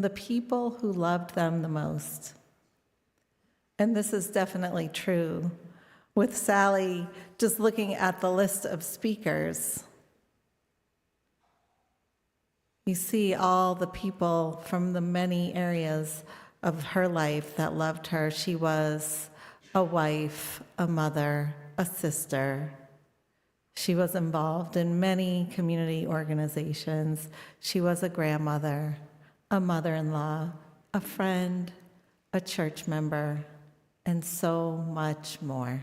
the people who loved them the most. And this is definitely true. With Sally, just looking at the list of speakers, you see all the people from the many areas of her life that loved her. She was a wife, a mother, a sister. She was involved in many community organizations. She was a grandmother, a mother-in-law, a friend, a church member, and so much more.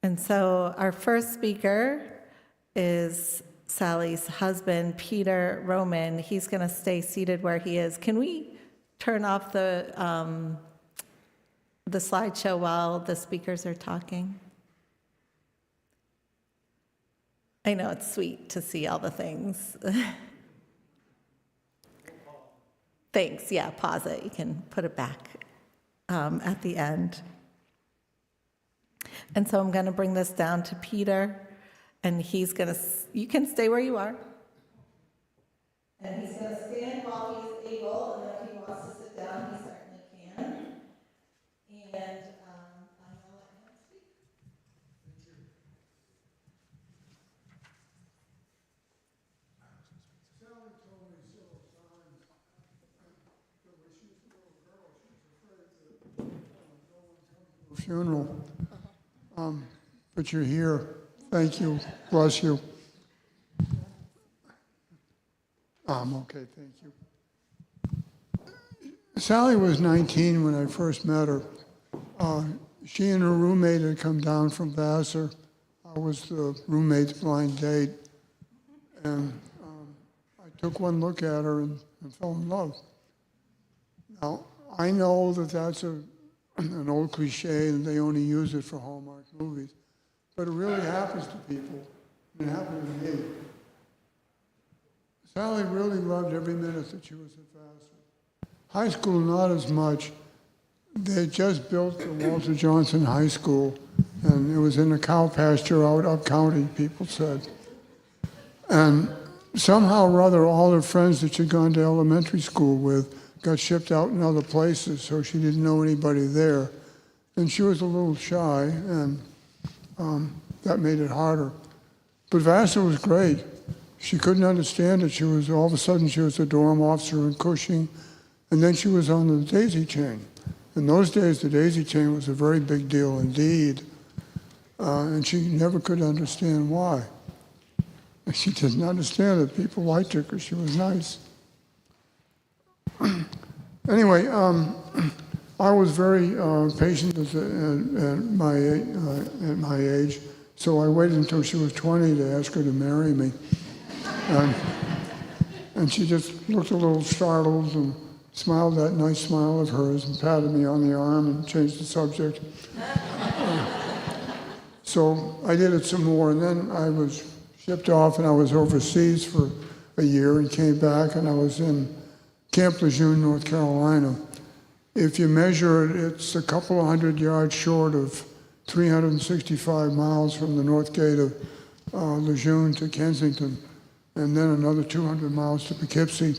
And so our first speaker is Sally's husband, Peter Roman. He's going to stay seated where he is. Can we turn off the slideshow while the speakers are talking? I know it's sweet to see all the things. Thanks. Yeah, pause it. You can put it back at the end. And so I'm going to bring this down to Peter, and he's going to, you can stay where you are. And he's going to stand while he's able, and if he wants to sit down, he certainly can. And I'm going to let him speak. Thank you. Sally told me several times that when she was a little girl, she was afraid that no one comes to her funeral. But you're here. Thank you. Bless you. Okay, thank you. Sally was 19 when I first met her. She and her roommate had come down from Vassar. I was the roommate's blind date. And I took one look at her and fell in love. Now, I know that that's an old cliche and they only use it for Hallmark movies. But it really happens to people. It happened to me. Sally really loved every minute that she was at Vassar. High school, not as much. They just built the Walter Johnson High School, and it was in a cow pasture out up county, people said. And somehow or other, all her friends that she'd gone to elementary school with got shipped out in other places, so she didn't know anybody there. And she was a little shy, and that made it harder. But Vassar was great. She couldn't understand it. All of a sudden, she was a dorm officer in Cushing, and then she was on the daisy chain. In those days, the daisy chain was a very big deal indeed, and she never could understand why. She didn't understand that people liked her because she was nice. Anyway, I was very patient at my age, so I waited until she was 20 to ask her to marry me. And she just looked a little startled and smiled that nice smile of hers and patted me on the arm and changed the subject. So I did it some more, and then I was shipped off and I was overseas for a year and came back, and I was in Camp Lejeune, North Carolina. If you measure it, it's a couple of 100 yards short of 365 miles from the north gate of Lejeune to Kensington, and then another 200 miles to Poughkeepsie.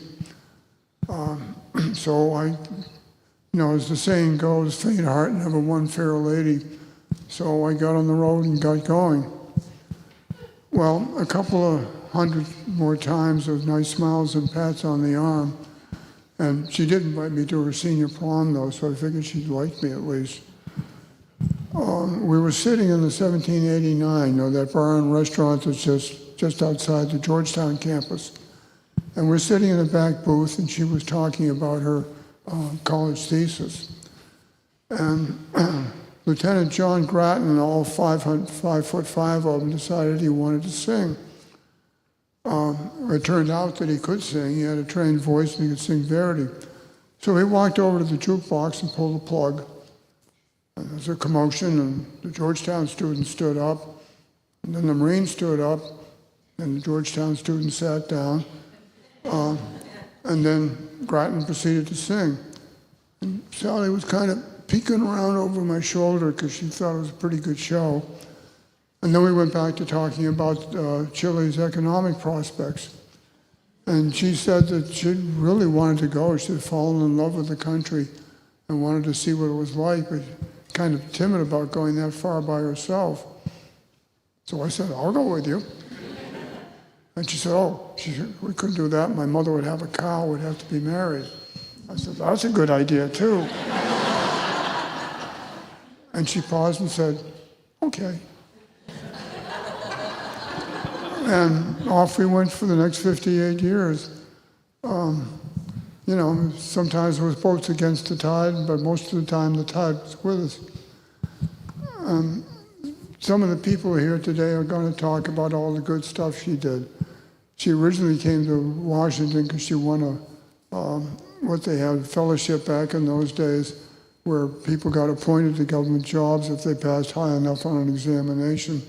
So as the saying goes, faint heart never won fair lady. So I got on the road and got going. Well, a couple of 100 more times of nice smiles and pats on the arm. And she did invite me to her senior prom, though, so I figured she'd like me at least. We were sitting in the 1789, that bar and restaurant that's just outside the Georgetown campus. And we're sitting in the back booth, and she was talking about her college thesis. And Lieutenant John Grattan, all 5'5" of them, decided he wanted to sing. It turned out that he could sing. He had a trained voice and he could sing Verdi. So he walked over to the jukebox and pulled the plug. And there was a commotion, and the Georgetown students stood up, and then the Marines stood up, and the Georgetown students sat down, and then Grattan proceeded to sing. And Sally was kind of peeking around over my shoulder because she thought it was a pretty good show. And then we went back to talking about Chile's economic prospects. And she said that she really wanted to go. She had fallen in love with the country and wanted to see what it was like, but kind of timid about going that far by herself. So I said, I'll go with you. And she said, we couldn't do that. My mother would have a cow, would have to be married. I said, that's a good idea, too. And she paused and said, okay. And off we went for the next 58 years. Sometimes it was boats against the tide, but most of the time the tide was with us. Some of the people here today are going to talk about all the good stuff she did. She originally came to Washington because she won what they had, fellowship back in those days, where people got appointed to government jobs if they passed high enough on an examination.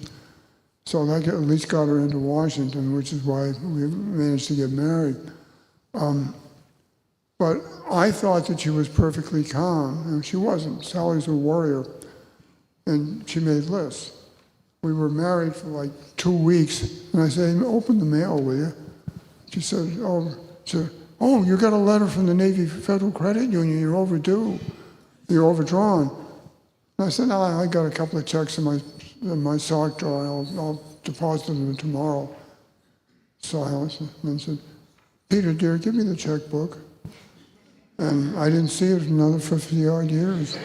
So that at least got her into Washington, which is why we managed to get married. But I thought that she was perfectly calm, and she wasn't. Sally's a warrior, and she made lists. We were married for like 2 weeks, and I said, open the mail, will you? She said, you got a letter from the Navy Federal Credit Union, you're overdue, you're overdrawn. And I said, no, I got a couple of checks in my sock drawer, I'll deposit them tomorrow. Silence, and I said, Peter, dear, give me the checkbook. And I didn't see it for another 50-odd years.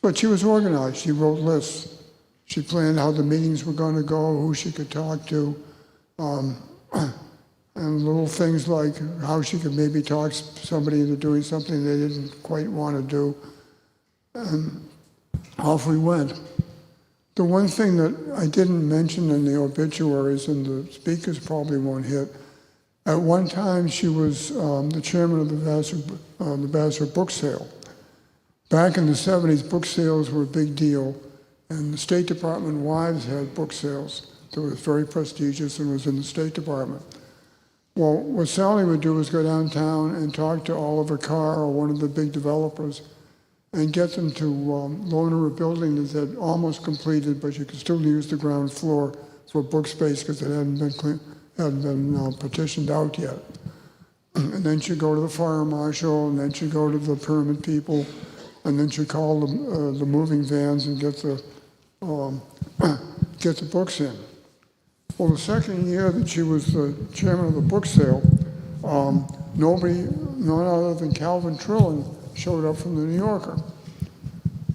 But she was organized. She wrote lists. She planned how the meetings were going to go, who she could talk to, and little things like how she could maybe talk somebody into doing something they didn't quite want to do. And off we went. The one thing that I didn't mention in the obituaries, and the speakers probably won't hit, at one time she was the chairman of the Vassar book sale. Back in the 70s, book sales were a big deal, and the State Department wives had book sales. It was very prestigious and was in the State Department. Well, what Sally would do was go downtown and talk to Oliver Carr or one of the big developers and get them to loan her a building that had almost completed, but you could still use the ground floor for book space because it hadn't been petitioned out yet. And then she'd go to the fire marshal, and then she'd go to the permit people, and then she'd call the moving vans and get the books in. Well, the second year that she was the chairman of the book sale, none other than Calvin Trillin showed up from the New Yorker.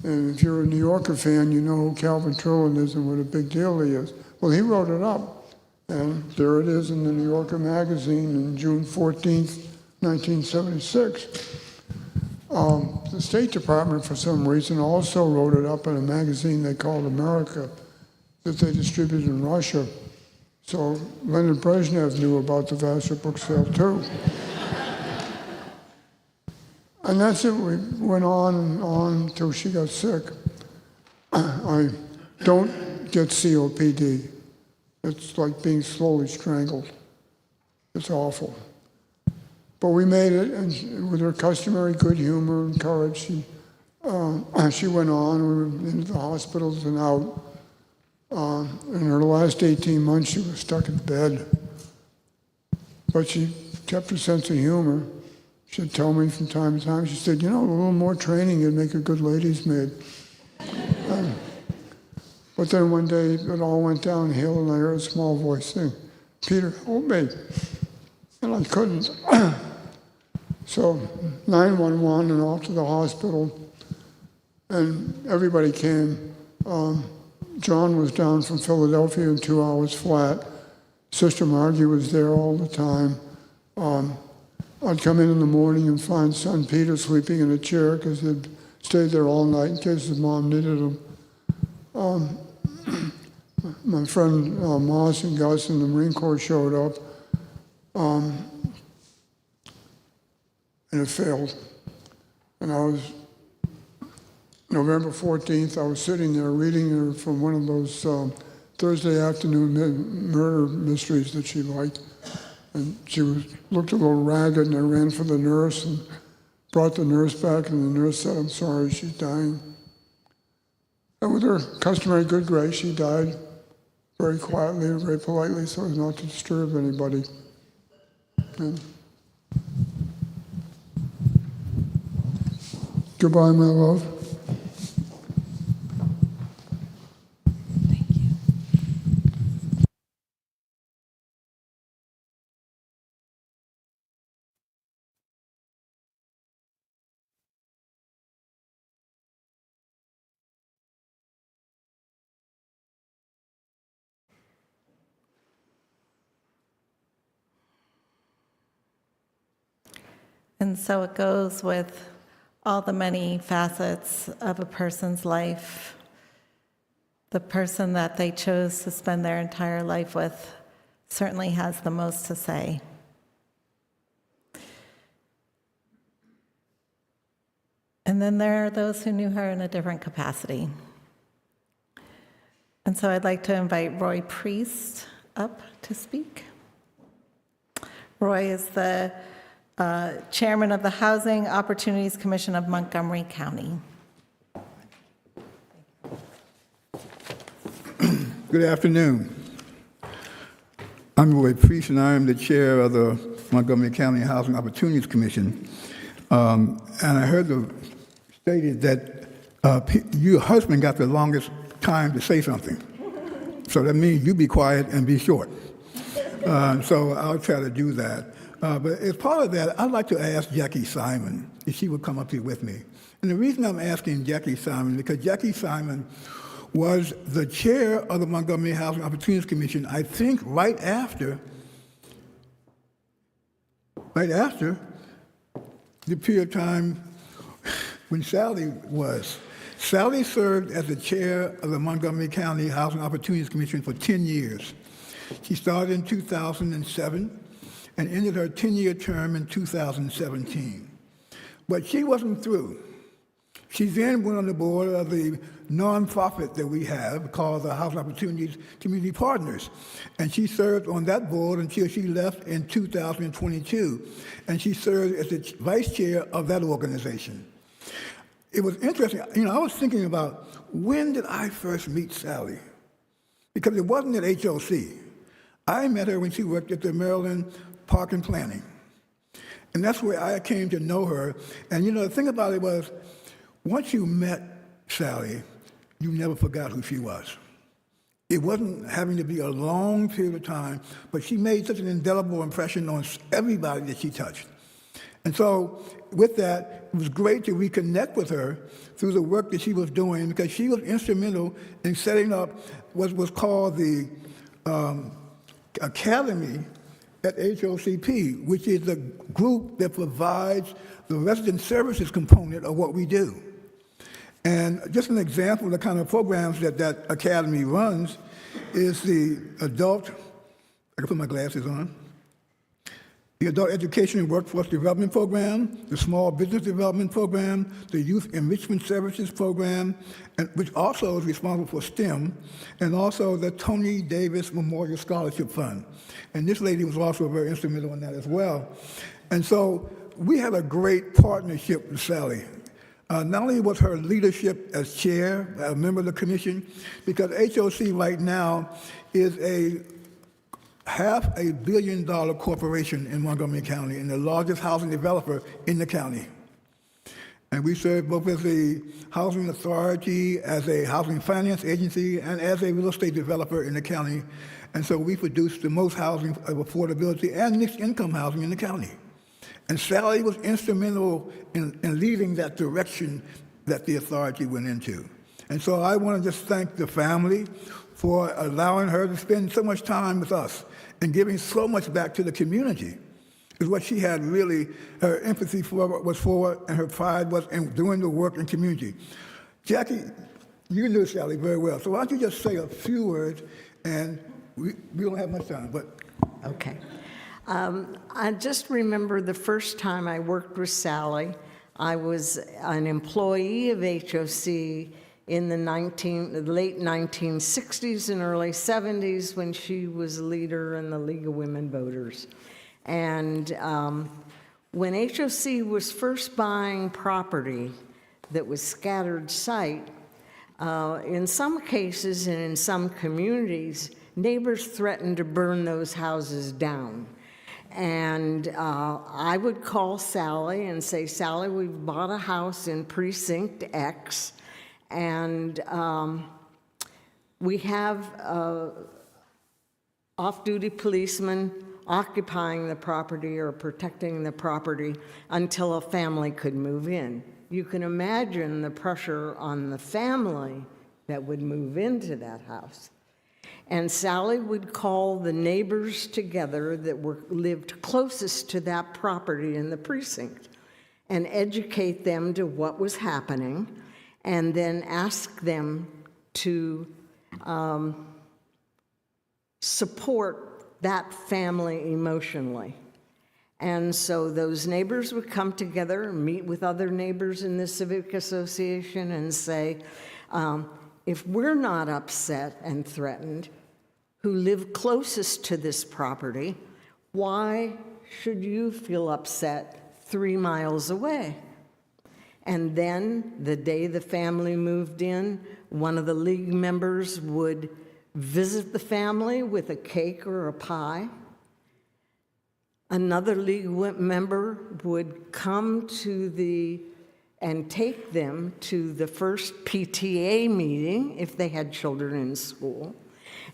And if you're a New Yorker fan, you know who Calvin Trillin is and what a big deal he is. Well, he wrote it up, and there it is in the New Yorker magazine on June 14th, 1976. The State Department, for some reason, also wrote it up in a magazine they called America that they distributed in Russia. So Leonid Brezhnev knew about the Vassar book sale, too. And that's it. We went on and on until she got sick. I don't get COPD. It's like being slowly strangled. It's awful. But we made it, and with her customary good humor and courage, she went on. We were into the hospitals and out. In her last 18 months, she was stuck in bed. But she kept her sense of humor. She'd tell me from time to time, she said, a little more training, you'd make a good lady's maid. But then one day, it all went downhill, and I heard a small voice saying, Peter, help me. And I couldn't. So 911 and off to the hospital, and everybody came. John was down from Philadelphia in 2 hours flat. Sister Margie was there all the time. I'd come in the morning and find son Peter sleeping in a chair because he'd stayed there all night in case his mom needed him. My friend Moss and Gus in the Marine Corps showed up, and it failed. And November 14th, I was sitting there reading her from one of those Thursday afternoon murder mysteries that she liked. And she looked a little ragged, and I ran for the nurse and brought the nurse back, and the nurse said, I'm sorry, she's dying. And with her customary good grace, she died very quietly and very politely so as not to disturb anybody. And goodbye, my love. Thank you. And so it goes with all the many facets of a person's life. The person that they chose to spend their entire life with certainly has the most to say. And then there are those who knew her in a different capacity. And so I'd like to invite Roy Priest up to speak. Roy is the chairman of the Housing Opportunities Commission of Montgomery County. Good afternoon. I'm Roy Priest, and I am the chair of the Montgomery County Housing Opportunities Commission. And I heard stated that your husband got the longest time to say something. So that means you be quiet and be short. So I'll try to do that. But as part of that, I'd like to ask Jackie Simon if she would come up here with me. And the reason I'm asking Jackie Simon, because Jackie Simon was the chair of the Montgomery Housing Opportunities Commission, I think right after the period of time when Sally was. Sally served as the chair of the Montgomery County Housing Opportunities Commission for 10 years. She started in 2007 and ended her 10-year term in 2017. But she wasn't through. She then went on the board of the nonprofit that we have called the Housing Opportunities Community Partners. And she served on that board until she left in 2022. And she served as the vice chair of that organization. It was interesting. I was thinking about when did I first meet Sally? Because it wasn't at HOC. I met her when she worked at the Maryland Park and Planning. And that's where I came to know her. And the thing about it was, once you met Sally, you never forgot who she was. It wasn't having to be a long period of time, but she made such an indelible impression on everybody that she touched. And so with that, it was great to reconnect with her through the work that she was doing, because she was instrumental in setting up what was called the Academy at HOCP, which is the group that provides the resident services component of what we do. And just an example of the kind of programs that that academy runs is the adult, I can put my glasses on, the Adult Education and Workforce Development Program, the Small Business Development Program, the Youth Enrichment Services Program, which also is responsible for STEM, and also the Tony Davis Memorial Scholarship Fund. And this lady was also very instrumental in that as well. And so we had a great partnership with Sally. Not only was her leadership as chair, a member of the commission, because HOC right now is a $500 million corporation in Montgomery County and the largest housing developer in the county. And we serve both as a housing authority, as a housing finance agency, and as a real estate developer in the county. And so we produce the most housing of affordability and mixed income housing in the county. And Sally was instrumental in leading that direction that the authority went into. And so I want to just thank the family for allowing her to spend so much time with us and giving so much back to the community. Is what she had really, her empathy for was for, and her pride was in doing the work in community. Jackie, you knew Sally very well, so why don't you just say a few words, and we don't have much time, but. Okay. I just remember the first time I worked with Sally. I was an employee of HOC in the late 1960s and early 70s when she was a leader in the League of Women Voters. And when HOC was first buying property that was scattered site, in some cases and in some communities, neighbors threatened to burn those houses down. And I would call Sally and say, Sally, we've bought a house in Precinct X, and we have off-duty policemen occupying the property or protecting the property until a family could move in. You can imagine the pressure on the family that would move into that house. And Sally would call the neighbors together that lived closest to that property in the precinct and educate them to what was happening, and then ask them to support that family emotionally. And so those neighbors would come together and meet with other neighbors in the civic association and say, if we're not upset and threatened, who live closest to this property, why should you feel upset 3 miles away? And then the day the family moved in, one of the league members would visit the family with a cake or a pie. Another league member would come and take them to the first PTA meeting if they had children in school.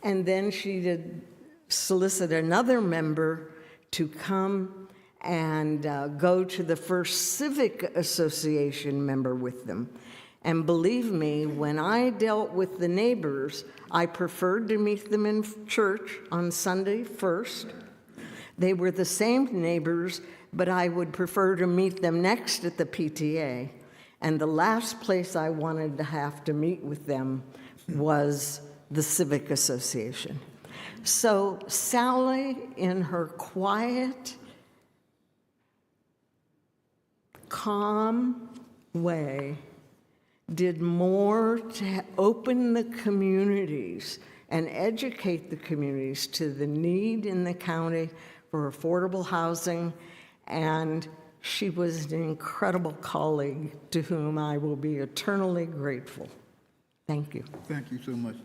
And then she'd solicit another member to come and go to the first civic association member with them. And believe me, when I dealt with the neighbors, I preferred to meet them in church on Sunday first. They were the same neighbors, but I would prefer to meet them next at the PTA. And the last place I wanted to have to meet with them was the Civic Association. So Sally, in her quiet, calm way, did more to open the communities and educate the communities to the need in the county for affordable housing, and she was an incredible colleague to whom I will be eternally grateful. Thank you. Thank you so much.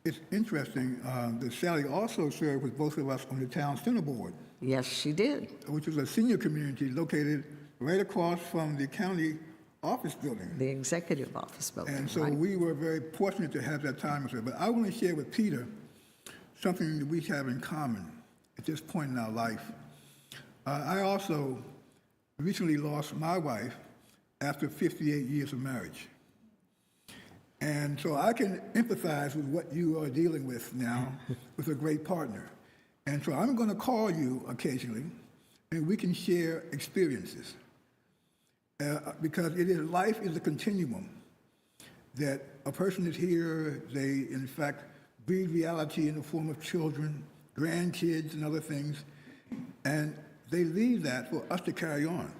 It's interesting that Sally also served with both of us on the town center board, Yes, she did. which is a senior community located right across from the county office building. The executive office building. And so right? we were very fortunate to have that time with her. But I want to share with Peter something that we have in common at this point in our life. I also recently lost my wife after 58 years of marriage. And so I can empathize with what you are dealing with now with a great partner. And so I'm going to call you occasionally, and we can share experiences. Because life is a continuum, that a person is here, they in fact breathe reality in the form of children, grandkids, and other things, and they leave that for us to carry on.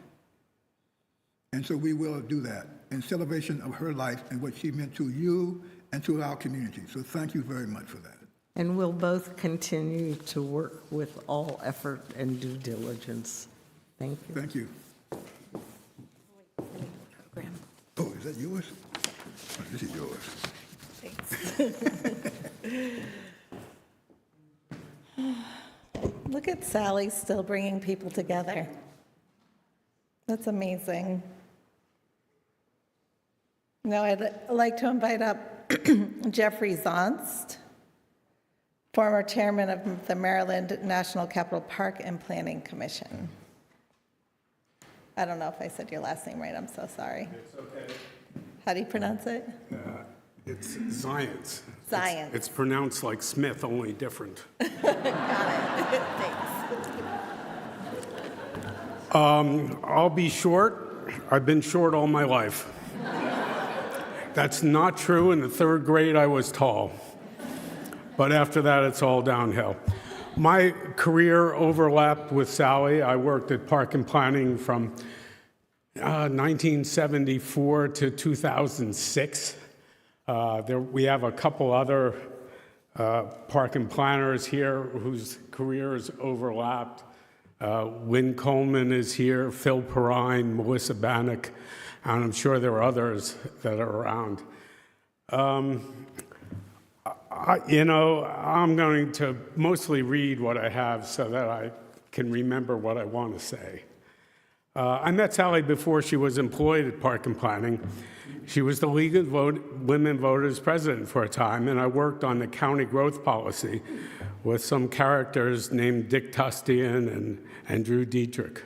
And so we will do that in celebration of her life and what she meant to you and to our community. So thank you very much for that. And we'll both continue to work with all effort and due diligence. Thank you. Thank you. Oh, is that yours? Oh, this is yours. Look at Sally still bringing people together. That's amazing. Now I'd like to invite up Jeffrey Zonst, former chairman of the Maryland National Capital Park and Planning Commission. I don't know if I said your last name right, I'm so sorry. It's okay. How do you pronounce it? It's Zions. Zions. It's pronounced like Smith, only different. Got it. Thanks. I'll be short. I've been short all my life. That's not true. In the 3rd grade, I was tall. But after that, it's all downhill. My career overlapped with Sally. I worked at Park and Planning from 1974 to 2006. We have a couple other park and planners here whose careers overlapped. Lynn Coleman is here, Phil Perrine, Melissa Bannock, and I'm sure there are others that are around. I'm going to mostly read what I have so that I can remember what I want to say. I met Sally before she was employed at Park and Planning. She was the League of Women Voters president for a time, and I worked on the county growth policy with some characters named Dick Tustian and Drew Dietrich.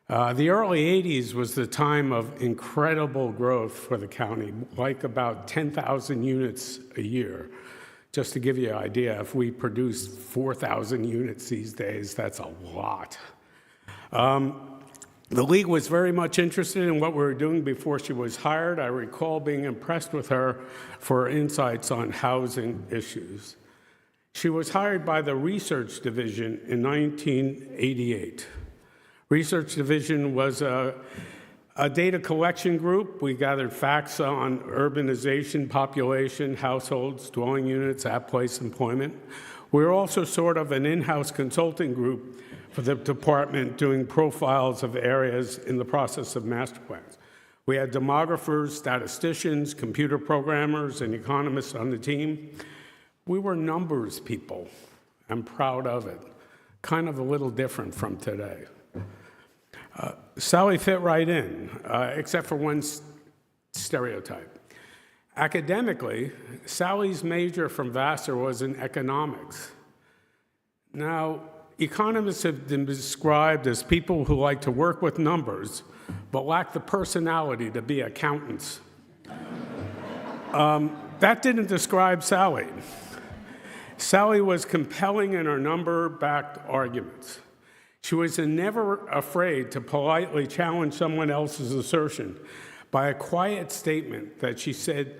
The early 80s was the time of incredible growth for the county, like about 10,000 units a year. Just to give you an idea, if we produce 4,000 units these days, that's a lot. The League was very much interested in what we were doing before she was hired. I recall being impressed with her for her insights on housing issues. She was hired by the Research Division in 1988. Research Division was a data collection group. We gathered facts on urbanization, population, households, dwelling units, at-place employment. We were also sort of an in-house consulting group for the department doing profiles of areas in the process of master plans. We had demographers, statisticians, computer programmers, and economists on the team. We were numbers people. I'm proud of it. Kind of a little different from today. Sally fit right in, except for one stereotype. Academically, Sally's major from Vassar was in economics. Now, economists have been described as people who like to work with numbers, but lack the personality to be accountants. That didn't describe Sally. Sally was compelling in her number-backed arguments. She was never afraid to politely challenge someone else's assertion by a quiet statement that she said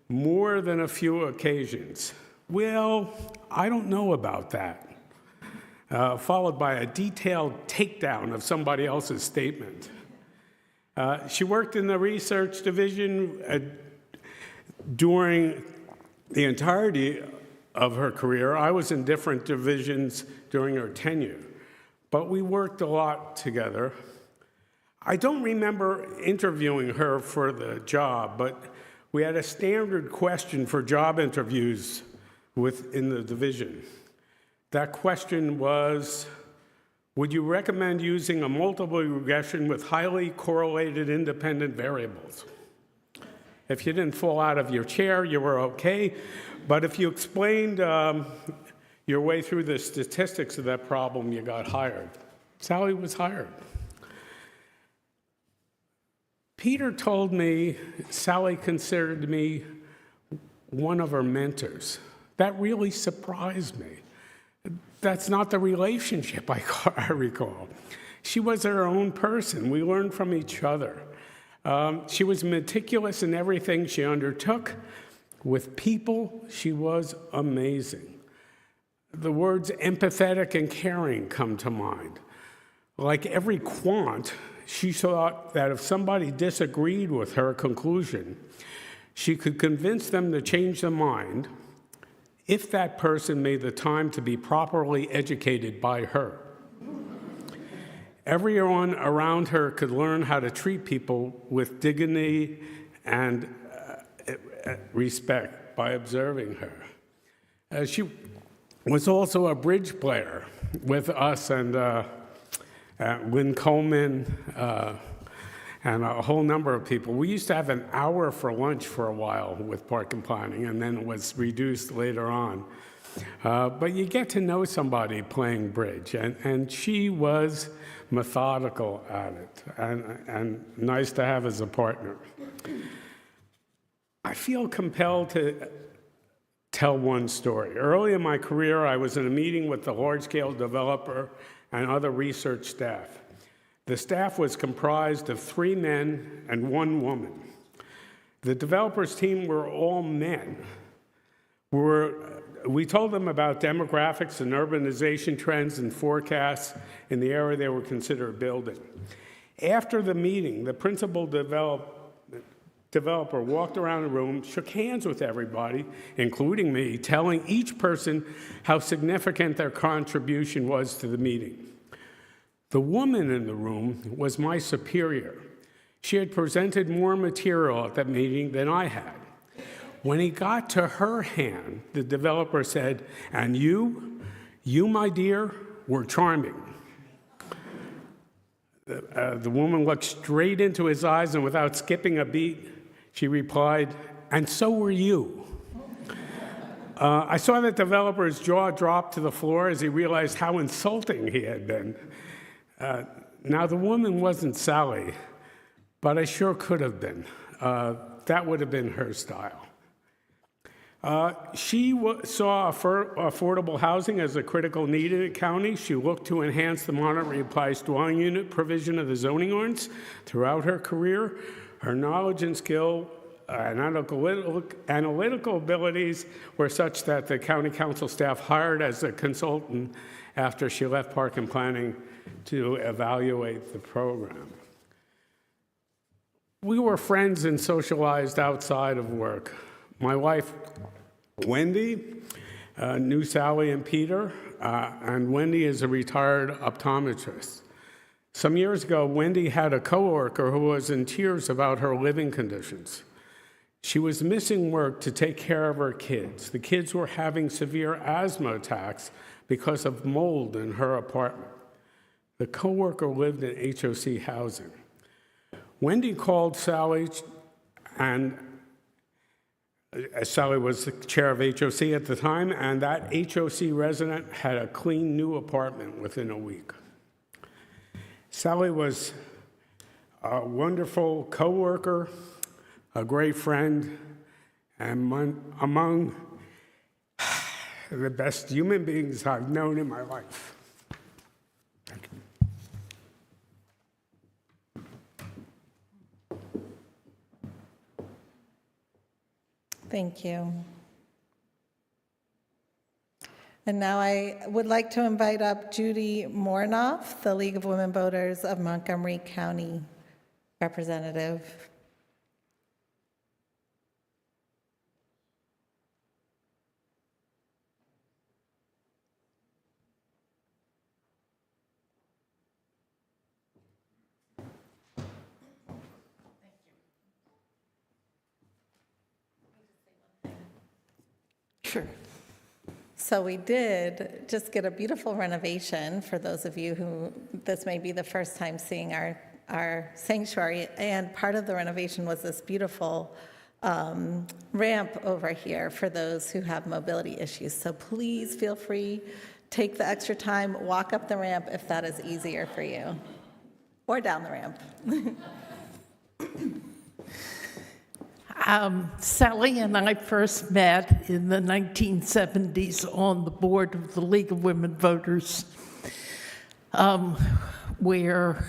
more than a few occasions. Well, I don't know about that. Followed by a detailed takedown of somebody else's statement. She worked in the research division during the entirety of her career. I was in different divisions during her tenure. But we worked a lot together. I don't remember interviewing her for the job, but we had a standard question for job interviews within the division. That question was, would you recommend using a multiple regression with highly correlated independent variables? If you didn't fall out of your chair, you were okay. But if you explained your way through the statistics of that problem, you got hired. Sally was hired. Peter told me Sally considered me one of her mentors. That really surprised me. That's not the relationship I recall. She was her own person. We learned from each other. She was meticulous in everything she undertook. With people, she was amazing. The words empathetic and caring come to mind. Like every quant, she thought that if somebody disagreed with her conclusion, she could convince them to change their mind if that person made the time to be properly educated by her. Everyone around her could learn how to treat people with dignity and respect by observing her. She was also a bridge player with us and Lynn Coleman and a whole number of people. We used to have an hour for lunch for a while with Park and Planning, and then it was reduced later on. But you get to know somebody playing bridge, and she was methodical at it and nice to have as a partner. I feel compelled to tell one story. Early in my career, I was in a meeting with the large-scale developer and other research staff. The staff was comprised of 3 men and 1 woman. The developers team were all men. We told them about demographics and urbanization trends and forecasts in the area they were considered building. After the meeting, the principal developer walked around the room, shook hands with everybody, including me, telling each person how significant their contribution was to the meeting. The woman in the room was my superior. She had presented more material at that meeting than I had. When he got to her hand, the developer said, "And you, my dear, were charming." The woman looked straight into his eyes, and without skipping a beat, she replied, "And so were you." I saw the developer's jaw drop to the floor as he realized how insulting he had been. Now, the woman wasn't Sally, but I sure could have been. That would have been her style. She saw affordable housing as a critical need in the county. She looked to enhance the moderately priced dwelling unit provision of the zoning ordinance. Throughout her career, her knowledge and skill and analytical abilities were such that the county council staff hired as a consultant after she left Park and Planning to evaluate the program. We were friends and socialized outside of work. My wife, Wendy, knew Sally and Peter, and Wendy is a retired optometrist. Some years ago, Wendy had a coworker who was in tears about her living conditions. She was missing work to take care of her kids. The kids were having severe asthma attacks because of mold in her apartment. The coworker lived in HOC housing. Wendy called Sally, and Sally was the chair of HOC at the time, and that HOC resident had a clean new apartment within a week. Sally was a wonderful coworker, a great friend, and among the best human beings I've known in my life. Thank you. Thank you. And now I would like to invite up Judy Mornoff, the League of Women Voters of Montgomery County representative. Sure. So we did just get a beautiful renovation for those of you who this may be the first time seeing our sanctuary. And part of the renovation was this beautiful ramp over here for those who have mobility issues. So please feel free, take the extra time, walk up the ramp if that is easier for you, or down the ramp. Sally and I first met in the 1970s on the board of the League of Women Voters, where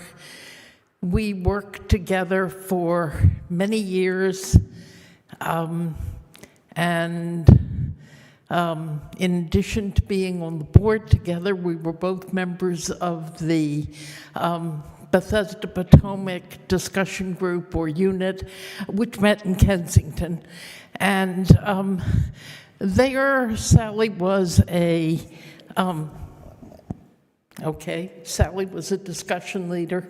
we worked together for many years. In addition to being on the board together, we were both members of the Bethesda Potomac discussion group or unit, which met in Kensington. And there, Sally was a discussion leader,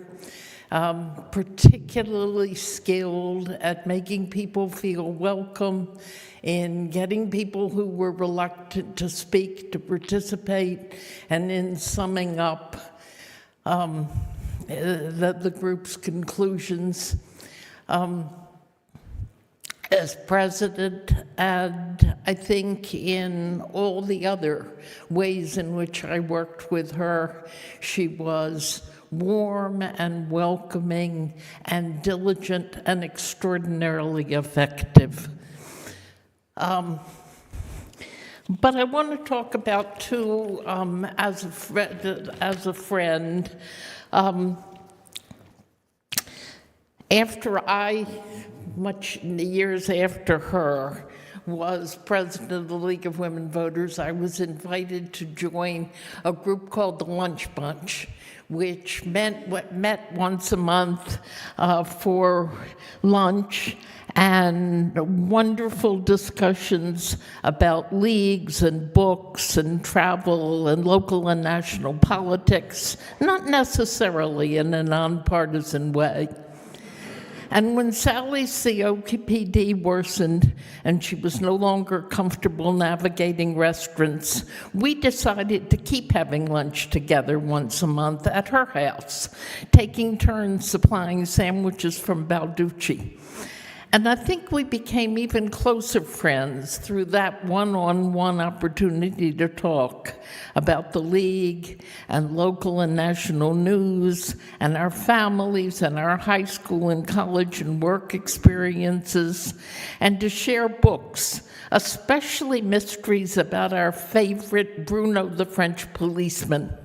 particularly skilled at making people feel welcome, in getting people who were reluctant to speak to participate, and in summing up the group's conclusions. As president, and I think in all the other ways in which I worked with her, she was warm and welcoming and diligent and extraordinarily effective. But I want to talk about two as a friend. After I, much years after her, was president of the League of Women Voters, I was invited to join a group called the Lunch Bunch, which met once a month for lunch and wonderful discussions about leagues and books and travel and local and national politics, not necessarily in a nonpartisan way. And when Sally's COPD worsened and she was no longer comfortable navigating restaurants, we decided to keep having lunch together once a month at her house, taking turns supplying sandwiches from Balducci. And I think we became even closer friends through that one-on-one opportunity to talk about the League and local and national news and our families and our high school and college and work experiences, and to share books, especially mysteries about our favorite Bruno the French policeman.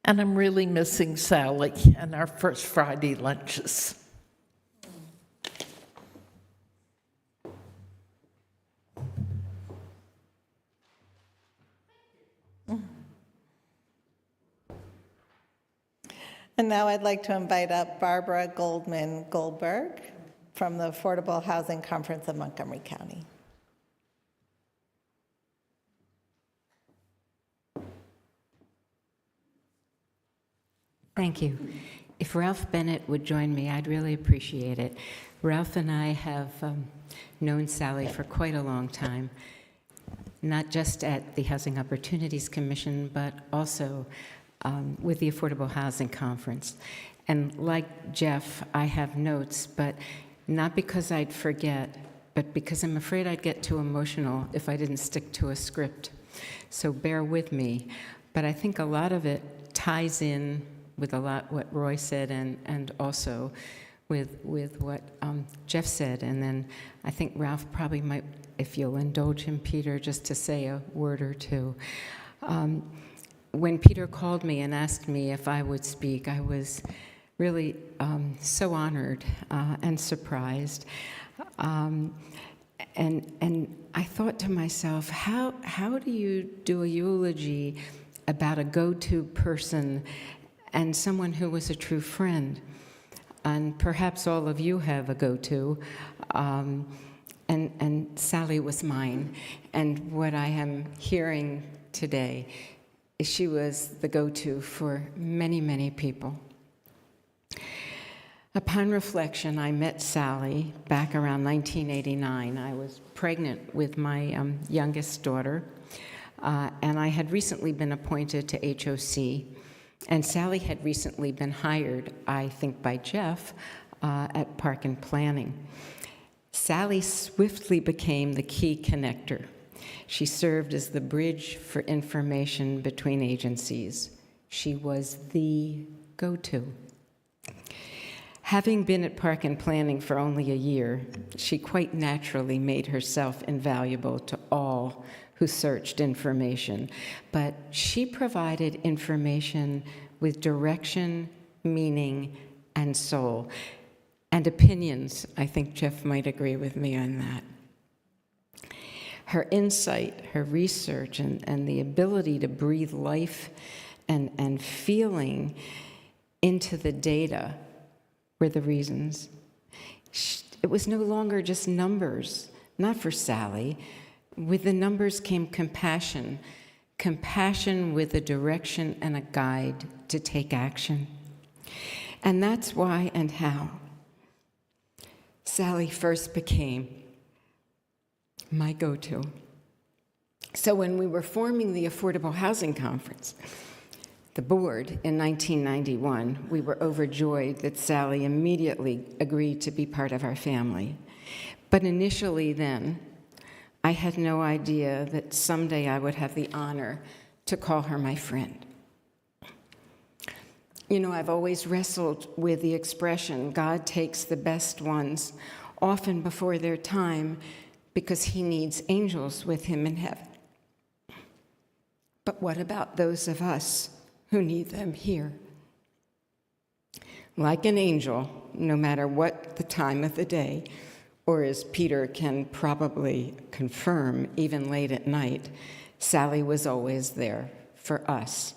And I'm really missing Sally and our first Friday lunches. And now I'd like to invite up Barbara Goldman Goldberg from the Affordable Housing Conference of Montgomery County. Thank you. If Ralph Bennett would join me, I'd really appreciate it. Ralph and I have known Sally for quite a long time, not just at the Housing Opportunities Commission, but also with the Affordable Housing Conference. And like Jeff, I have notes, but not because I'd forget, but because I'm afraid I'd get too emotional if I didn't stick to a script. So bear with me. But I think a lot of it ties in with a lot what Roy said and also with what Jeff said. And then I think Ralph probably might, if you'll indulge him, Peter, just to say a word or two. When Peter called me and asked me if I would speak, I was really so honored and surprised. And I thought to myself, how do you do a eulogy about a go-to person and someone who was a true friend? And perhaps all of you have a go-to, and Sally was mine. And what I am hearing today is she was the go-to for many, many people. Upon reflection, I met Sally back around 1989. I was pregnant with my youngest daughter, and I had recently been appointed to HOC, and Sally had recently been hired, I think by Jeff, at Park and Planning. Sally swiftly became the key connector. She served as the bridge for information between agencies. She was the go-to. Having been at Park and Planning for only a year, she quite naturally made herself invaluable to all who searched information. But she provided information with direction, meaning, and soul. And opinions. I think Jeff might agree with me on that. Her insight, her research, and the ability to breathe life and feeling into the data were the reasons. It was no longer just numbers, not for Sally. With the numbers came compassion, compassion with a direction and a guide to take action. And that's why and how Sally first became my go-to. So when we were forming the Affordable Housing Conference, the board in 1991, we were overjoyed that Sally immediately agreed to be part of our family. But initially then, I had no idea that someday I would have the honor to call her my friend. You know, I've always wrestled with the expression, God takes the best ones, often before their time, because he needs angels with him in heaven. But what about those of us who need them here? Like an angel, no matter what the time of the day, or as Peter can probably confirm, even late at night, Sally was always there for us.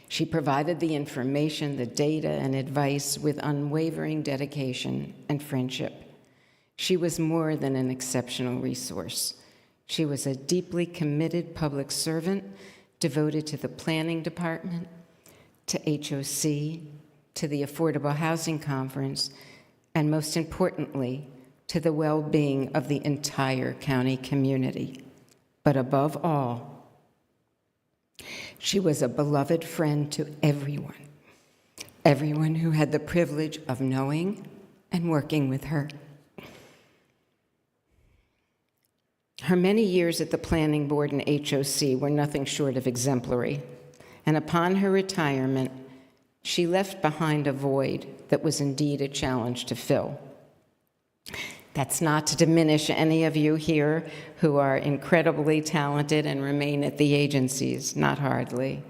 She provided the information, the data, and advice with unwavering dedication and friendship. She was more than an exceptional resource. She was a deeply committed public servant devoted to the planning department, to HOC, to the Affordable Housing Conference, and most importantly, to the well-being of the entire county community. But above all, she was a beloved friend to everyone who had the privilege of knowing and working with her. Her many years at the Planning Board and HOC were nothing short of exemplary, and upon her retirement, she left behind a void that was indeed a challenge to fill. That's not to diminish any of you here who are incredibly talented and remain at the agencies, not hardly.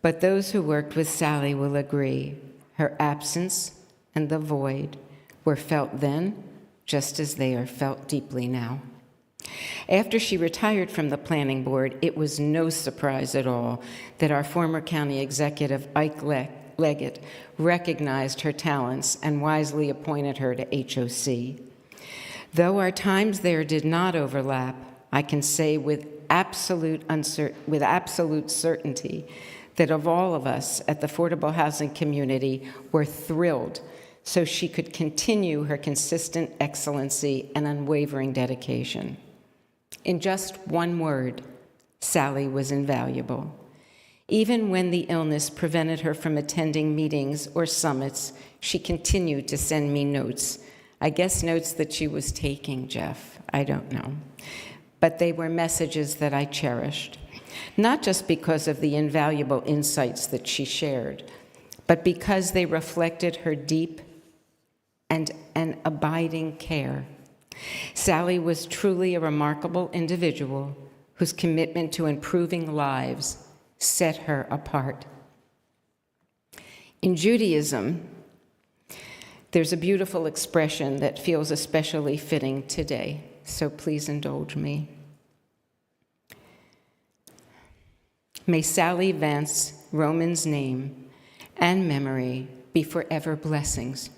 But those who worked with Sally will agree, her absence and the void were felt then just as they are felt deeply now. After she retired from the planning board, it was no surprise at all that our former county executive, Ike Leggett, recognized her talents and wisely appointed her to HOC. Though our times there did not overlap, I can say with absolute certainty that of all of us at the affordable housing community were thrilled so she could continue her consistent excellency and unwavering dedication. In just one word, Sally was invaluable. Even when the illness prevented her from attending meetings or summits, she continued to send me notes. I guess notes that she was taking, Jeff. I don't know. But they were messages that I cherished, not just because of the invaluable insights that she shared, but because they reflected her deep and an abiding care. Sally was truly a remarkable individual whose commitment to improving lives set her apart. In Judaism, there's a beautiful expression that feels especially fitting today, so please indulge me. May Sally Vance Roman's name and memory be forever blessings.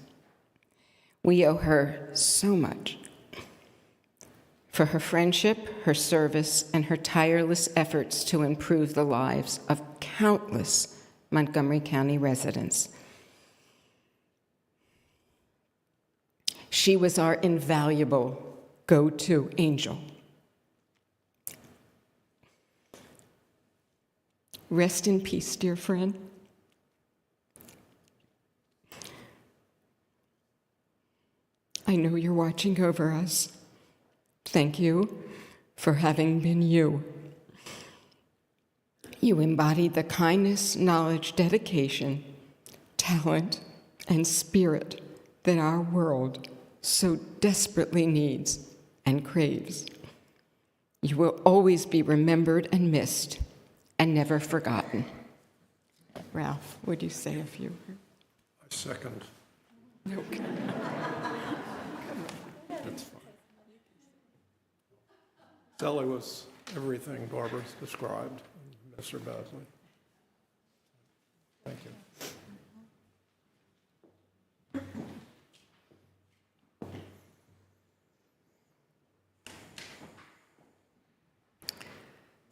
We owe her so much for her friendship, her service, and her tireless efforts to improve the lives of countless Montgomery County residents. She was our invaluable go-to angel. Rest in peace, dear friend. I know you're watching over us. Thank you for having been you. You embodied the kindness, knowledge, dedication, talent, and spirit that our world so desperately needs and craves. You will always be remembered and missed and never forgotten. Ralph, would you say a few words? I second. Okay. That's fine. Sally was everything Barbara's described. Miss her badly. Thank you.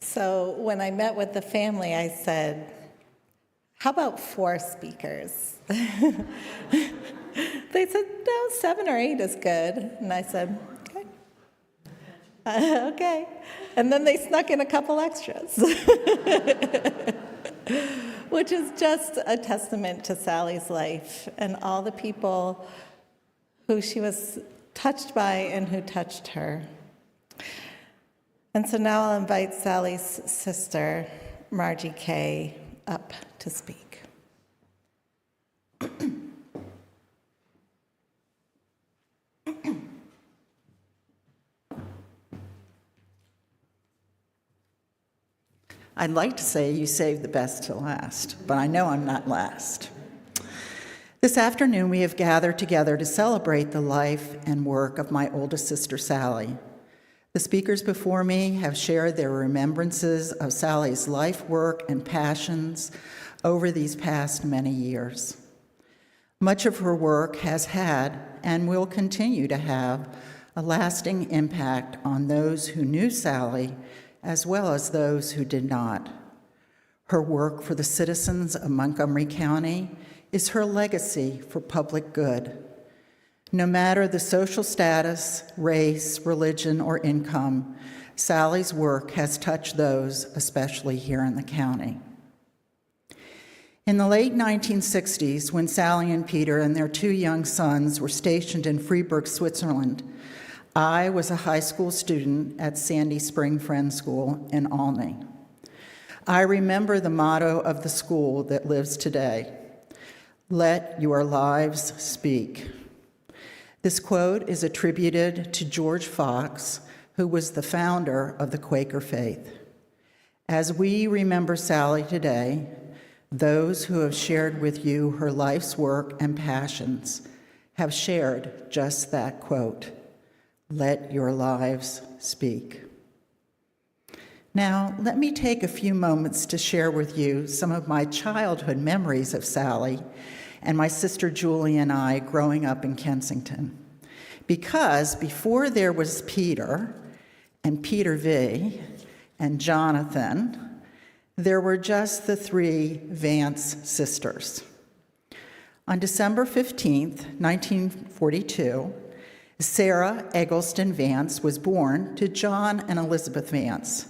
So when I met with the family, I said, how about 4 speakers? They said, no, 7 or 8 is good. And I said, okay. Okay. And then they snuck in a couple extras, which is just a testament to Sally's life and all the people who she was touched by and who touched her. And so now I'll invite Sally's sister, Margie Kay, up to speak. I'd like to say you saved the best to last, but I know I'm not last. This afternoon, we have gathered together to celebrate the life and work of my oldest sister, Sally. The speakers before me have shared their remembrances of Sally's life work and passions over these past many years. Much of her work has had and will continue to have a lasting impact on those who knew Sally as well as those who did not. Her work for the citizens of Montgomery County is her legacy for public good. No matter the social status, race, religion, or income, Sally's work has touched those, especially here in the county. In the late 1960s, when Sally and Peter and their 2 young sons were stationed in Fribourg, Switzerland, I was a high school student at Sandy Spring Friends School in Olney. I remember the motto of the school that lives today: "Let your lives speak." This quote is attributed to George Fox, who was the founder of the Quaker faith. As we remember Sally today, those who have shared with you her life's work and passions have shared just that quote: "Let your lives speak." Now, let me take a few moments to share with you some of my childhood memories of Sally and my sister Julie and I growing up in Kensington. Because before there was Peter and Peter V and Jonathan, there were just the 3 Vance sisters. On December 15th, 1942, Sarah Eggleston Vance was born to John and Elizabeth Vance.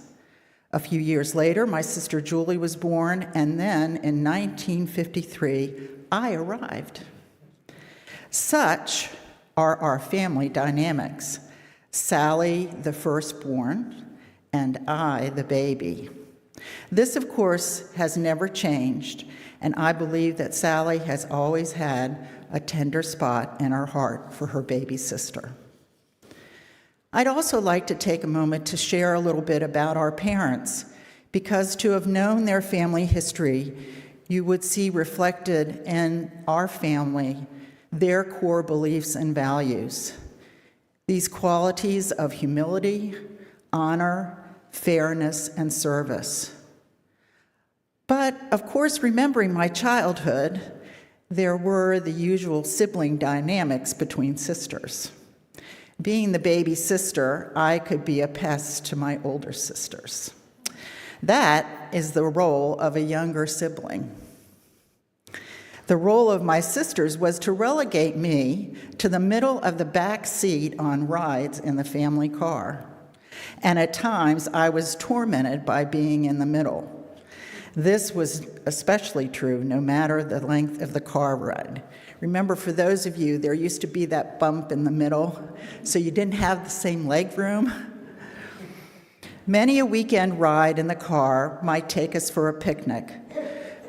A few years later, my sister Julie was born, and then in 1953, I arrived. Such are our family dynamics: Sally, the firstborn, and I, the baby. This, of course, has never changed, and I believe that Sally has always had a tender spot in her heart for her baby sister. I'd also like to take a moment to share a little bit about our parents, because to have known their family history, you would see reflected in our family their core beliefs and values. These qualities of humility, honor, fairness, and service. But, of course, remembering my childhood, there were the usual sibling dynamics between sisters. Being the baby sister, I could be a pest to my older sisters. That is the role of a younger sibling. The role of my sisters was to relegate me to the middle of the back seat on rides in the family car. And at times, I was tormented by being in the middle. This was especially true no matter the length of the car ride. Remember, for those of you, there used to be that bump in the middle, so you didn't have the same leg room. Many a weekend ride in the car might take us for a picnic.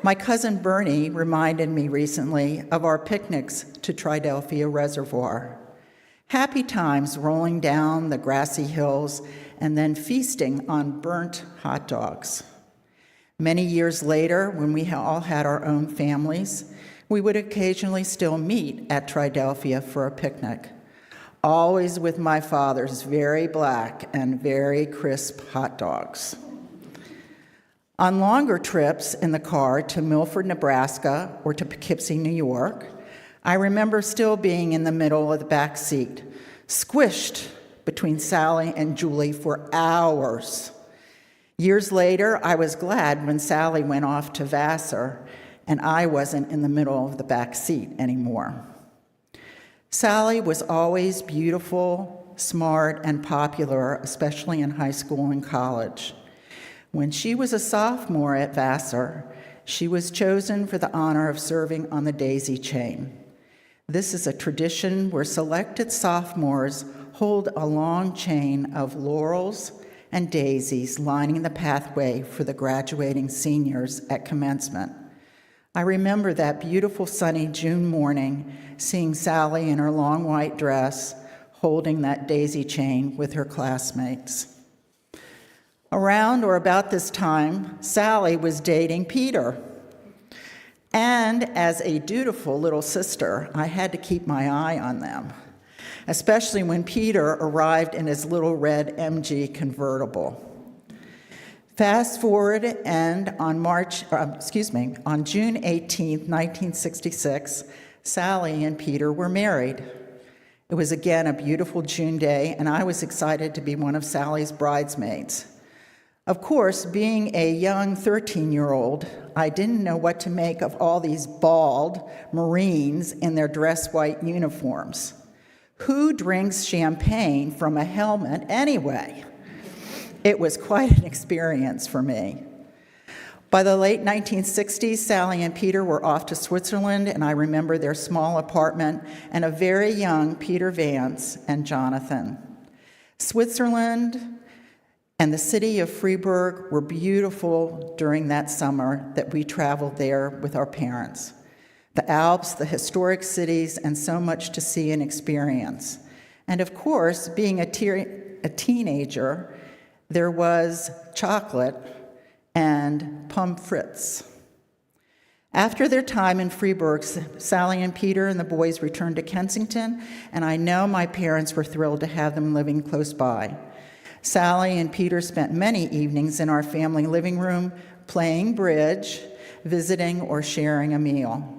My cousin Bernie reminded me recently of our picnics to Tridelphia Reservoir. Happy times rolling down the grassy hills and then feasting on burnt hot dogs. Many years later, when we all had our own families, we would occasionally still meet at Tridelphia for a picnic, always with my father's very black and very crisp hot dogs. On longer trips in the car to Milford, Nebraska, or to Poughkeepsie, New York, I remember still being in the middle of the back seat, squished between Sally and Julie for hours. Years later, I was glad when Sally went off to Vassar and I wasn't in the middle of the back seat anymore. Sally was always beautiful, smart, and popular, especially in high school and college. When she was a sophomore at Vassar, she was chosen for the honor of serving on the daisy chain. This is a tradition where selected sophomores hold a long chain of laurels and daisies lining the pathway for the graduating seniors at commencement. I remember that beautiful sunny June morning, seeing Sally in her long white dress, holding that daisy chain with her classmates. Around or about this time, Sally was dating Peter. And as a dutiful little sister, I had to keep my eye on them, especially when Peter arrived in his little red MG convertible. Fast forward, and on June 18, 1966, Sally and Peter were married. It was again a beautiful June day, and I was excited to be one of Sally's bridesmaids. Of course, being a young 13-year-old, I didn't know what to make of all these bald Marines in their dress white uniforms. Who drinks champagne from a helmet anyway? It was quite an experience for me. By the late 1960s, Sally and Peter were off to Switzerland, and I remember their small apartment and a very young Peter Vance and Jonathan. Switzerland and the city of Fribourg were beautiful during that summer that we traveled there with our parents. The Alps, the historic cities, and so much to see and experience. And of course, being a teenager, there was chocolate and pommes frites. After their time in Fribourg, Sally and Peter and the boys returned to Kensington, and I know my parents were thrilled to have them living close by. Sally and Peter spent many evenings in our family living room playing bridge, visiting, or sharing a meal.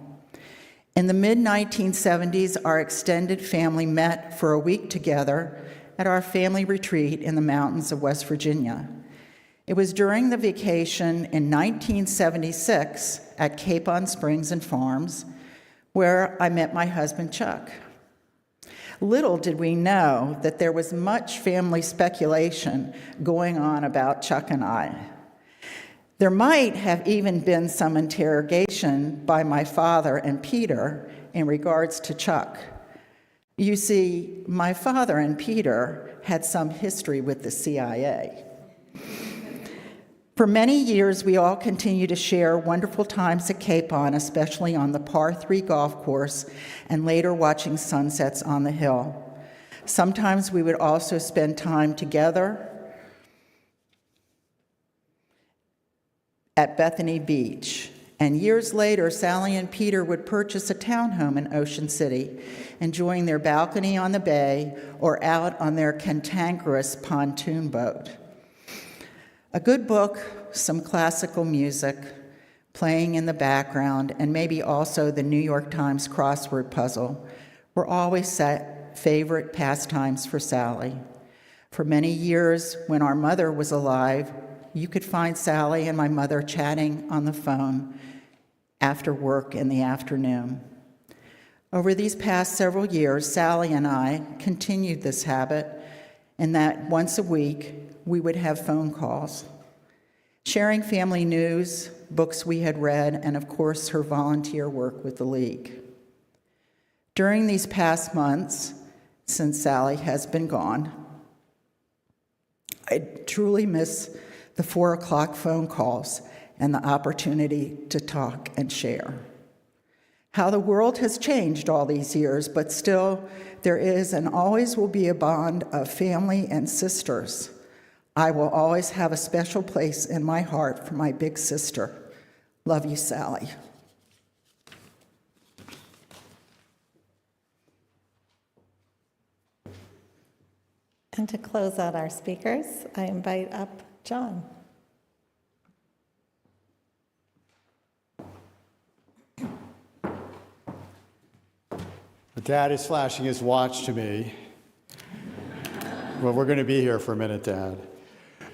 In the mid-1970s, our extended family met for a week together at our family retreat in the mountains of West Virginia. It was during the vacation in 1976 at Capon Springs and Farms where I met my husband, Chuck. Little did we know that there was much family speculation going on about Chuck and I. There might have even been some interrogation by my father and Peter in regards to Chuck. You see, my father and Peter had some history with the CIA. For many years, we all continued to share wonderful times at Capon, especially on the Par 3 golf course, and later watching sunsets on the hill. Sometimes we would also spend time together at Bethany Beach. And years later, Sally and Peter would purchase a townhome in Ocean City, enjoying their balcony on the bay or out on their cantankerous pontoon boat. A good book, some classical music playing in the background, and maybe also the New York Times crossword puzzle were always favorite pastimes for Sally. For many years, when our mother was alive, you could find Sally and my mother chatting on the phone after work in the afternoon. Over these past several years, Sally and I continued this habit, in that once a week, we would have phone calls, sharing family news, books we had read, and of course, her volunteer work with the League. During these past months, since Sally has been gone, I truly miss the 4 o'clock phone calls and the opportunity to talk and share. How the world has changed all these years, but still there is and always will be a bond of family and sisters. I will always have a special place in my heart for my big sister. Love you, Sally. And to close out our speakers, I invite up John. Dad is flashing his watch to me. Well, we're going to be here for a minute, Dad.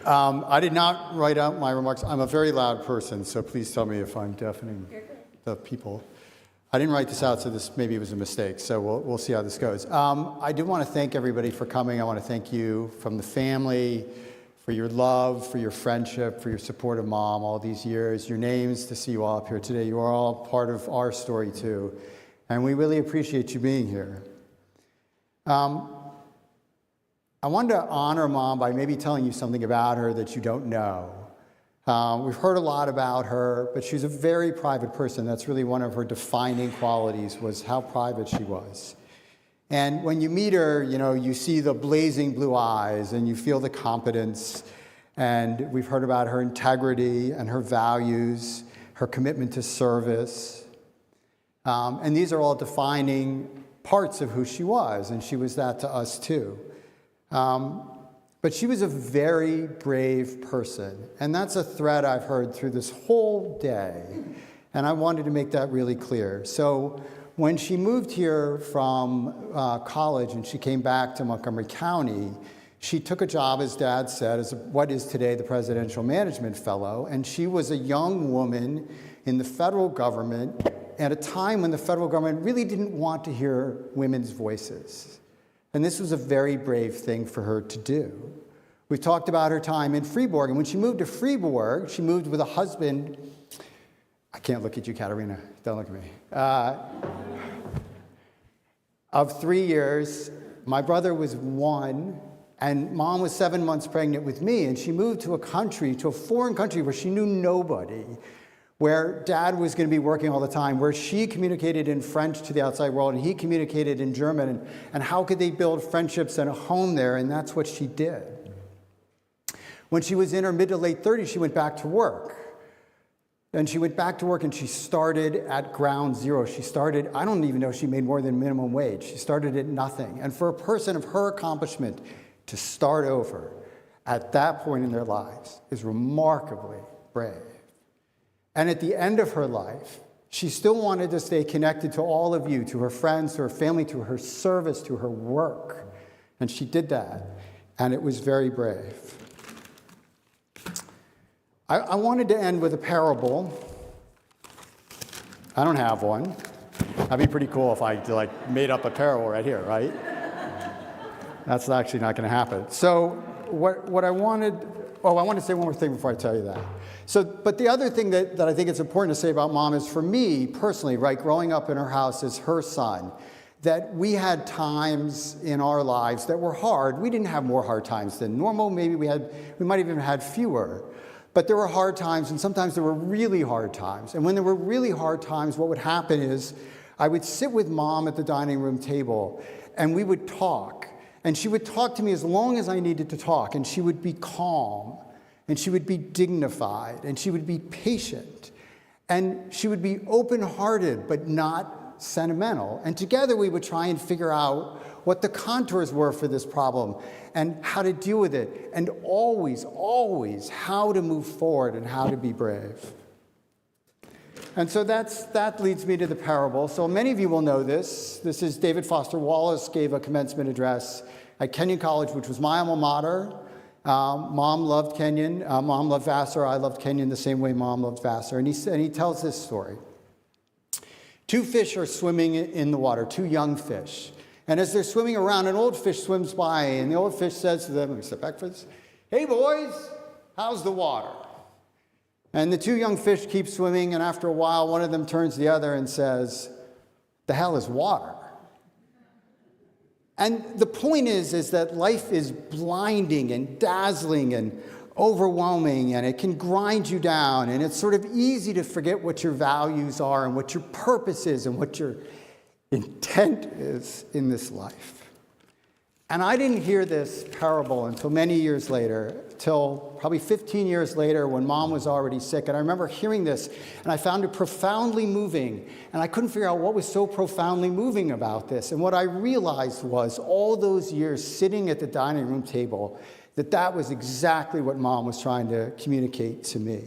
I did not write out my remarks. I'm a very loud person, so please tell me if I'm deafening the people. I didn't write this out, so this maybe was a mistake, so we'll see how this goes. I do want to thank everybody for coming. I want to thank you from the family for your love, for your friendship, for your support of Mom all these years, your names, to see you all up here today. You are all part of our story, too, and we really appreciate you being here. I wanted to honor Mom by maybe telling you something about her that you don't know. We've heard a lot about her, but she's a very private person. That's really one of her defining qualities, was how private she was. And when you meet her, you know, you see the blazing blue eyes and you feel the competence. And we've heard about her integrity and her values, her commitment to service. And these are all defining parts of who she was, and she was that to us too. But she was a very brave person, and that's a thread I've heard through this whole day, and I wanted to make that really clear. So when she moved here from college and she came back to Montgomery County, She took a job, as Dad said, as what is today the Presidential Management Fellow, and she was a young woman in the federal government at a time when the federal government really didn't want to hear women's voices. And this was a very brave thing for her to do. We've talked about her time in Fribourg, and when she moved to Fribourg, she moved with a husband. I can't look at you, Katerina. Don't look at me. Of 3 years, my brother was 1, and Mom was 7 months pregnant with me, and she moved to a foreign country where she knew nobody, where Dad was going to be working all the time, where she communicated in French to the outside world, and he communicated in German, and how could they build friendships and a home there, and that's what she did. When she was in her mid to late 30s, she went back to work. And she went back to work and she started at ground zero. She started, I don't even know if she made more than minimum wage. She started at nothing. And for a person of her accomplishment to start over at that point in their lives is remarkably brave. And at the end of her life, she still wanted to stay connected to all of you, to her friends, to her family, to her service, to her work. And she did that. And it was very brave. I wanted to end with a parable. I don't have one. That'd be pretty cool if I made up a parable right here, right? That's actually not going to happen. So what I wanted, I want to say one more thing before I tell you that. But the other thing that I think it's important to say about Mom is, for me personally, right, growing up in her house as her son, that we had times in our lives that were hard. We didn't have more hard times than normal. Maybe we might even have had fewer. But there were hard times, and sometimes there were really hard times. And when there were really hard times, what would happen is I would sit with Mom at the dining room table, and we would talk. And she would talk to me as long as I needed to talk, and she would be calm, and she would be dignified, and she would be patient, and she would be open-hearted but not sentimental. And together we would try and figure out what the contours were for this problem and how to deal with it, and always, always how to move forward and how to be brave. And so that leads me to the parable. So many of you will know this. This is David Foster Wallace gave a commencement address at Kenyon College, which was my alma mater. Mom loved Kenyon. Mom loved Vassar. I loved Kenyon the same way Mom loved Vassar. And he tells this story. 2 fish are swimming in the water, 2 young fish. And as they're swimming around, an old fish swims by, and the old fish says to them, let me step back for this, "Hey boys, how's the water?" And the 2 young fish keep swimming, and after a while, one of them turns to the other and says, "The hell is water?" And the point is that life is blinding and dazzling and overwhelming, and it can grind you down, and it's sort of easy to forget what your values are and what your purpose is and what your intent is in this life. And I didn't hear this parable until many years later, till probably 15 years later when Mom was already sick. And I remember hearing this, and I found it profoundly moving. And I couldn't figure out what was so profoundly moving about this. And what I realized was, all those years sitting at the dining room table, that was exactly what Mom was trying to communicate to me.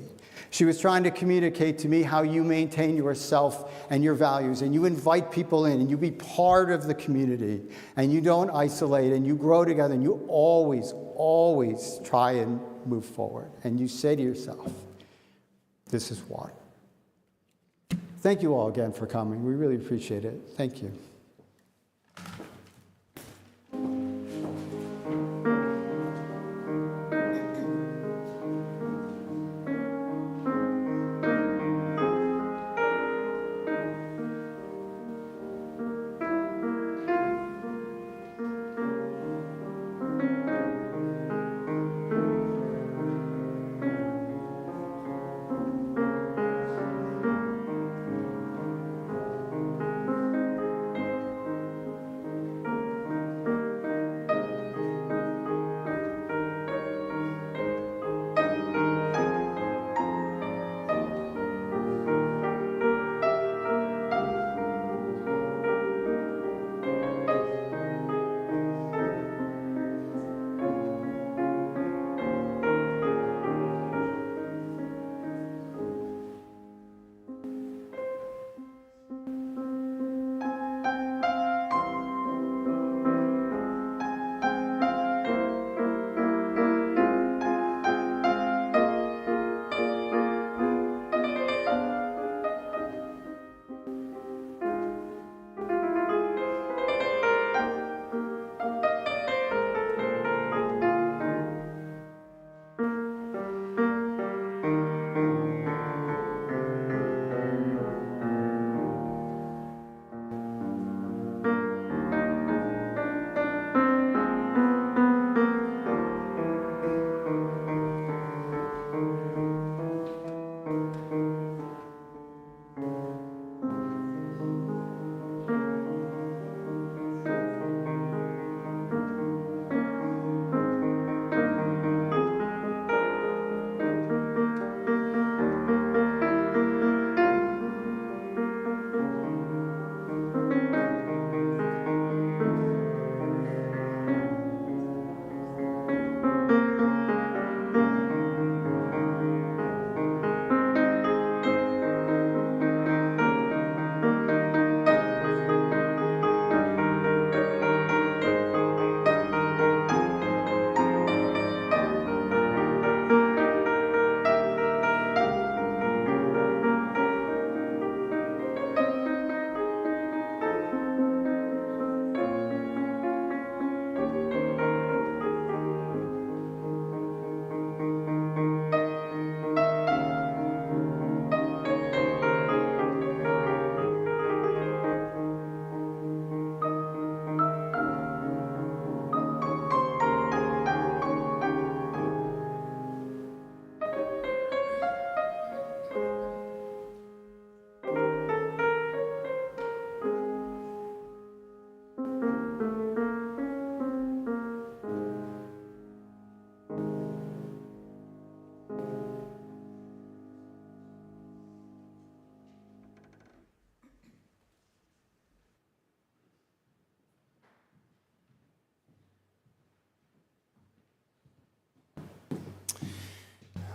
She was trying to communicate to me how you maintain yourself and your values, and you invite people in, and you be part of the community, and you don't isolate, and you grow together, and you always, always try and move forward. And you say to yourself, this is water. Thank you all again for coming. We really appreciate it. Thank you.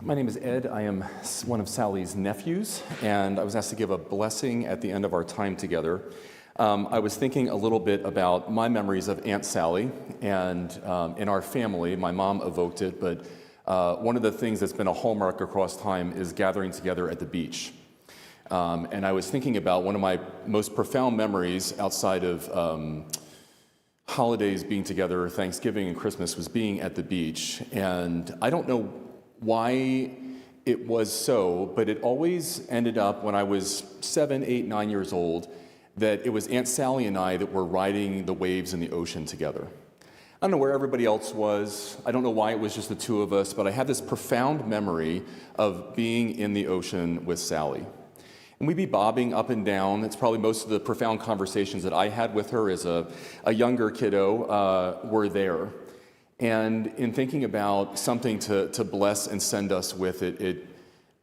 My name is Ed. I am one of Sally's nephews, and I was asked to give a blessing at the end of our time together. I was thinking a little bit about my memories of Aunt Sally, and in our family, my mom evoked it, but one of the things that's been a hallmark across time is gathering together at the beach. And I was thinking about one of my most profound memories outside of holidays being together, Thanksgiving and Christmas, was being at the beach. And I don't know why it was so, but it always ended up when I was 7, 8, 9 years old, that it was Aunt Sally and I that were riding the waves in the ocean together. I don't know where everybody else was. I don't know why it was just the two of us, but I have this profound memory of being in the ocean with Sally. And we'd be bobbing up and down. It's probably most of the profound conversations that I had with her as a younger kiddo were there. And in thinking about something to bless and send us with, it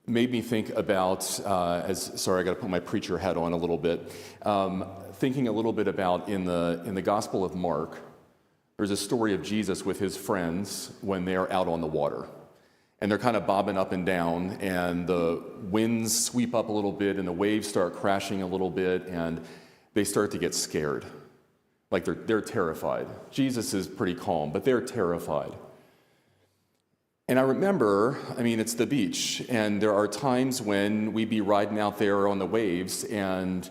made me think about, sorry, I got to put my preacher hat on a little bit, thinking a little bit about in the Gospel of Mark, there's a story of Jesus with his friends when they're out on the water. And they're kind of bobbing up and down, and the winds sweep up a little bit, and the waves start crashing a little bit, and they start to get scared. Like they're terrified. Jesus is pretty calm, but they're terrified. And I remember, it's the beach, and there are times when we'd be riding out there on the waves, and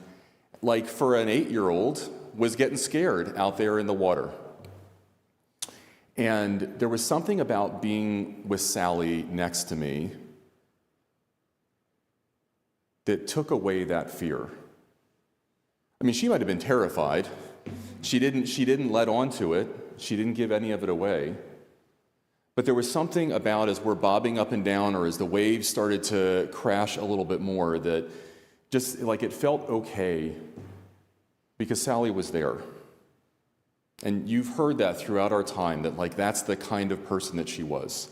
like for an 8-year-old, was getting scared out there in the water. And there was something about being with Sally next to me that took away that fear. She might have been terrified. She didn't let on to it. She didn't give any of it away. But there was something about as we're bobbing up and down, or as the waves started to crash a little bit more, that just like it felt okay because Sally was there. And you've heard that throughout our time, that like that's the kind of person that she was.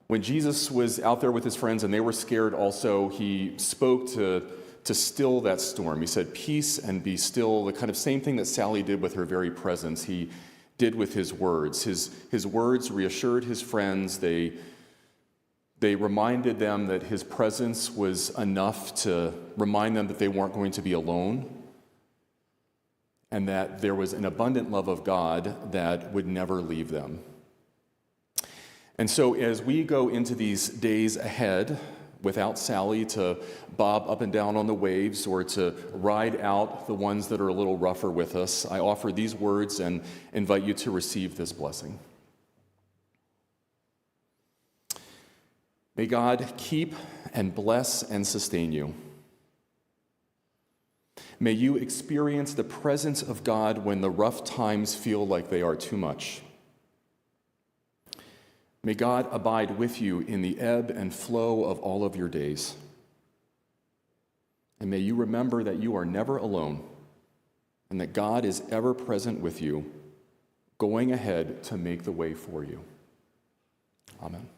When Jesus was out there with his friends and they were scared also, he spoke to still that storm. He said, "Peace and be still," the kind of same thing that Sally did with her very presence. He did with his words. His words reassured his friends. They reminded them that his presence was enough to remind them that they weren't going to be alone, and that there was an abundant love of God that would never leave them. And so as we go into these days ahead, without Sally to bob up and down on the waves or to ride out the ones that are a little rougher with us, I offer these words and invite you to receive this blessing. May God keep and bless and sustain you. May you experience the presence of God when the rough times feel like they are too much. May God abide with you in the ebb and flow of all of your days. And may you remember that you are never alone, and that God is ever present with you, going ahead to make the way for you. Amen.